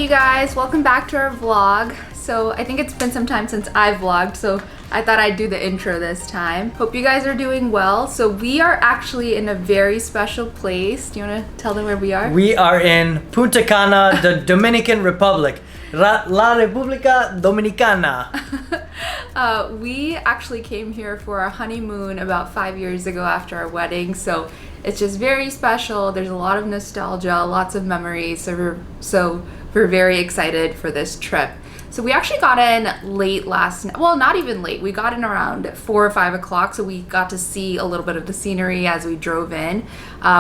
you guys? Welcome back to our vlog. So I think it's been some time since I've vlogged, so I thought I'd do the intro this time. Hope you guys are doing well. So we are actually in a very special place. Do you want to tell them where we are? We are in Punta Cana, the Dominican Republic. La República Dominicana. We actually came here for our honeymoon about 5 years ago after our wedding, so it's just very special. There's a lot of nostalgia, lots of memories, so we're very excited for this trip. So we actually got in late last night. Well, not even late. We got in around 4 or 5 o'clock, so we got to see a little bit of the scenery as we drove in.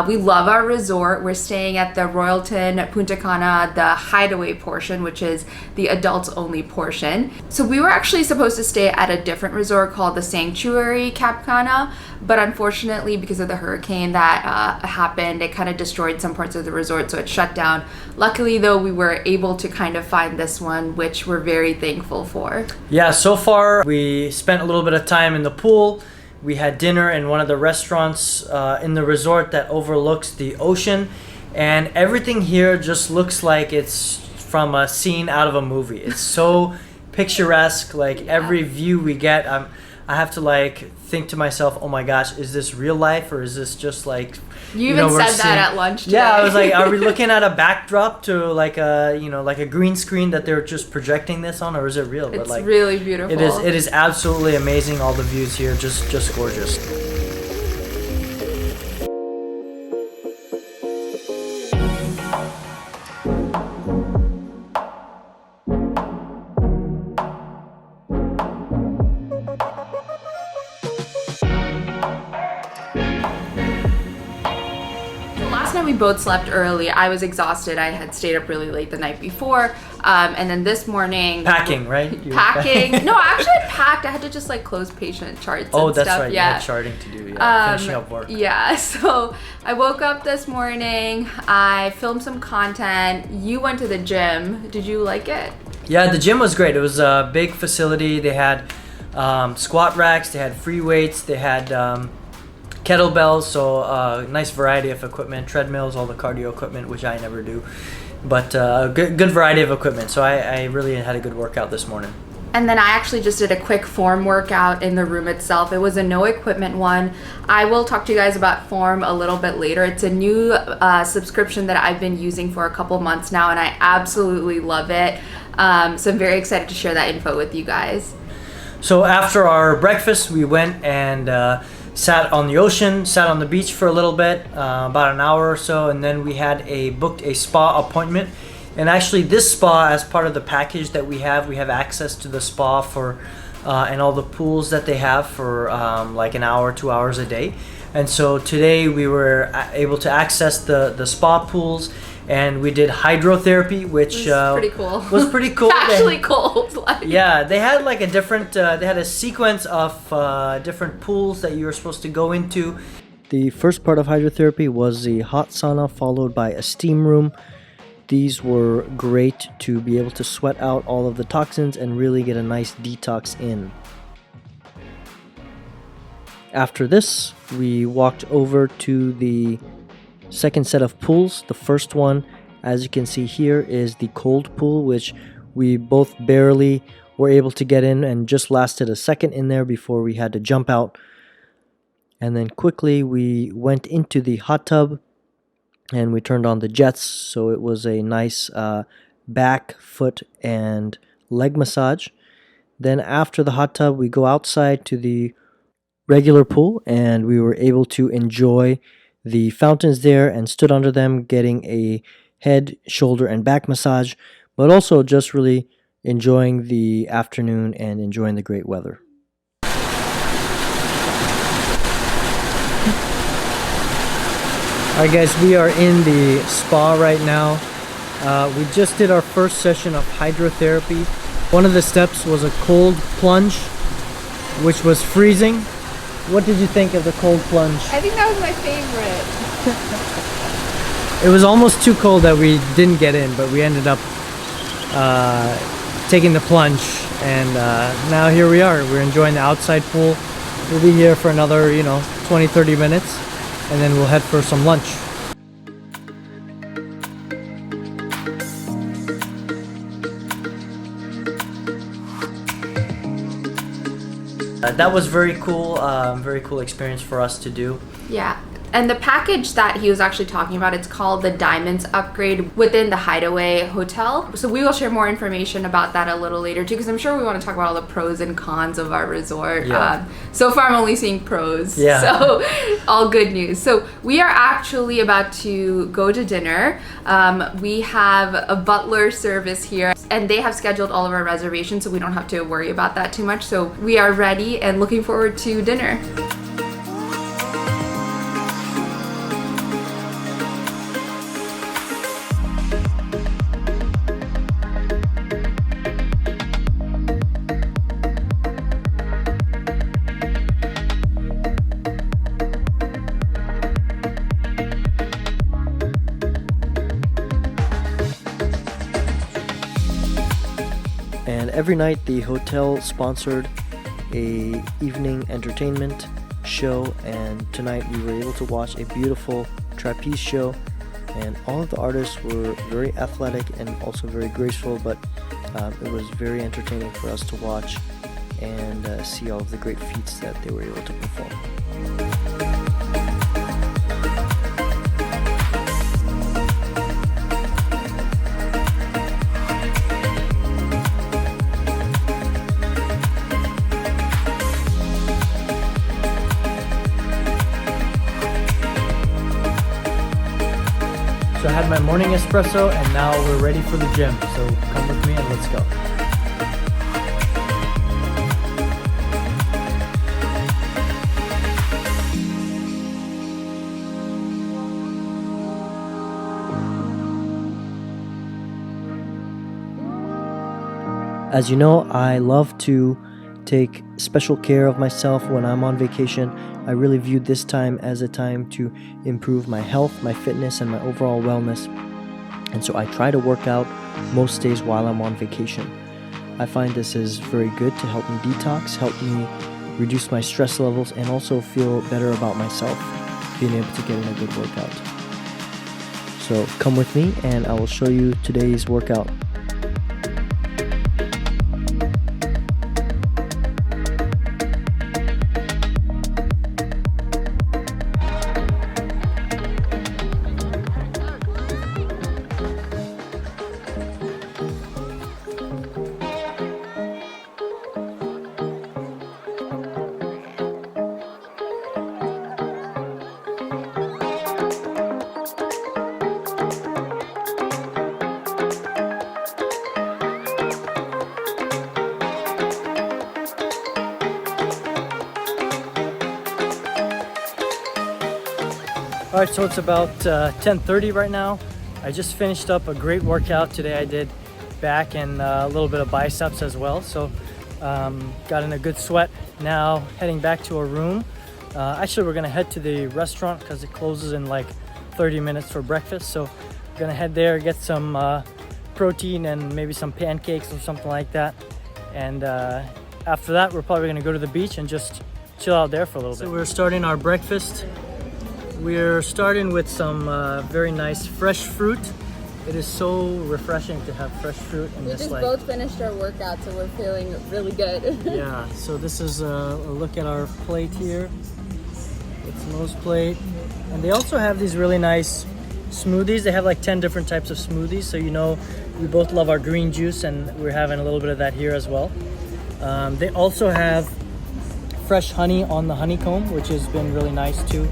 We love our resort. We're staying at the Royalton Punta Cana, the hideaway portion, which is the adults only portion. So we were actually supposed to stay at a different resort called the Sanctuary Cap Cana, but unfortunately, because of the hurricane that happened, it kind of destroyed some parts of the resort, so it shut down. Luckily, though, we were able to kind of find this one, which we're very thankful for. Yeah, so far we spent a little bit of time in the pool. We had dinner in one of the restaurants in the resort that overlooks the ocean, and everything here just looks like it's from a scene out of a movie. It's so picturesque. Like every view we get, I have to like think to myself, oh my gosh, is this real life or is this just like you even said that at lunch today. Yeah, I was like, are we looking at a backdrop to like a like a green screen that they're just projecting this on, or is it real? It's but like really beautiful. It is absolutely amazing. All the views here, just gorgeous. We both slept early. I was exhausted. I had stayed up really late the night before, and then this morning packing, right? Packing. No, I actually had packed. I had to just like close patient charts. Oh, and that's stuff. right. Yeah. You had charting to do. Yeah, finishing up work. Yeah. So I woke up this morning. I filmed some content. You went to the gym. Did you like it? Yeah, the gym was great. It was a big facility. They had squat racks. They had free weights. They had kettlebells, so nice variety of equipment, treadmills, all the cardio equipment, which I never do, but good variety of equipment. So I really had a good workout this morning. And then I actually just did a quick form workout in the room itself. It was a no equipment one. I will talk to you guys about form a little bit later. It's a new subscription that I've been using for a couple months now, and I absolutely love it. So I'm very excited to share that info with you guys. So after our breakfast, we went and sat on the ocean, sat on the beach for a little bit, about an hour or so, and then we had booked a spa appointment. And actually this spa, as part of the package that we have access to the spa for and all the pools that they have for like an hour, 2 hours a day. And so today we were able to access the spa pools, and we did hydrotherapy, which was pretty cool. Actually cold. Yeah, they had like a different, they had a sequence of different pools that you were supposed to go into. The first part of hydrotherapy was the hot sauna, followed by a steam room. These were great to be able to sweat out all of the toxins and really get a nice detox in. After this, we walked over to the second set of pools. The first one, as you can see here, is the cold pool, which we both barely were able to get in and just lasted a second in there before we had to jump out. And then quickly we went into the hot tub and we turned on the jets, so it was a nice back, foot, and leg massage. Then after the hot tub, we go outside to the regular pool, and we were able to enjoy the fountains there and stood under them, getting a head, shoulder, and back massage, but also just really enjoying the afternoon and enjoying the great weather. Alright guys, we are in the spa right now. We just did our first session of hydrotherapy. One of the steps was a cold plunge, which was freezing. What did you think of the cold plunge? I think that was my favorite. It was almost too cold that we didn't get in, but we ended up taking the plunge, and now here we are. We're enjoying the outside pool. We'll be here for another 20-30 minutes, and then we'll head for some lunch. That was very cool experience for us to do. Yeah. And the package that he was actually talking about, it's called the Diamonds Upgrade within the Hideaway Hotel. So we will share more information about that a little later too, because I'm sure we want to talk about all the pros and cons of our resort. Yeah. So far I'm only seeing pros. Yeah. So all good news. So we are actually about to go to dinner. We have a butler service here and they have scheduled all of our reservations, so we don't have to worry about that too much. So we are ready and looking forward to dinner. And every night the hotel sponsored a evening entertainment show, and tonight we were able to watch a beautiful trapeze show, and all of the artists were very athletic and also very graceful, but it was very entertaining for us to watch and see all of the great feats that they were able to perform. So I had my morning espresso and now we're ready for the gym. So come with me and let's go. As you know, I love to take special care of myself when I'm on vacation. I really viewed this time as a time to improve my health, my fitness, and my overall wellness. And so I try to work out most days while I'm on vacation. I find this is very good to help me detox, help me reduce my stress levels, and also feel better about myself, being able to get in a good workout. So come with me and I will show you today's workout. Alright, so it's about 10:30 right now. I just finished up a great workout today. I did back and a little bit of biceps as well. So got in a good sweat. Now heading back to our room. Actually, we're gonna head to the restaurant because it closes in like 30 minutes for breakfast. So we're gonna head there, get some protein and maybe some pancakes or something like that. And after that, we're probably gonna go to the beach and just chill out there for a little bit. So we're starting our breakfast. We're starting with some very nice fresh fruit. It is so refreshing to have fresh fruit. And We just both finished our workout, so we're feeling really good. Yeah, so this is a look at our plate here. It's Mo's plate. And they also have these really nice smoothies. They have like 10 different types of smoothies. So you know, we both love our green juice and we're having a little bit of that here as well. They also have fresh honey on the honeycomb, which has been really nice too.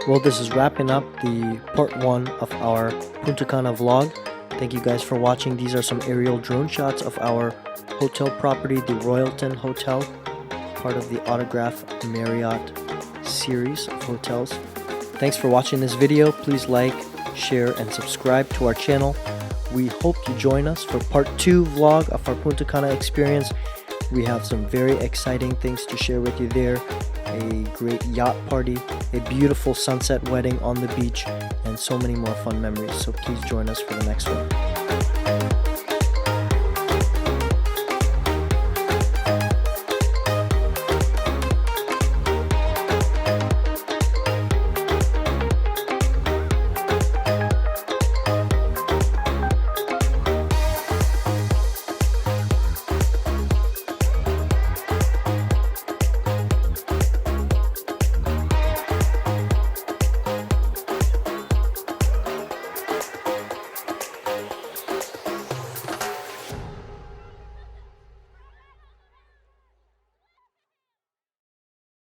Well, this is wrapping up the part 1 of our Punta Cana vlog. Thank you guys for watching. These are some aerial drone shots of our hotel property, the Royalton Hotel, part of the Autograph Marriott series of hotels. Thanks for watching this video. Please like, share, and subscribe to our channel. We hope you join us for part 2 vlog of our Punta Cana experience. We have some very exciting things to share with you there. A great yacht party, a beautiful sunset wedding on the beach, and so many more fun memories. So please join us for the next one.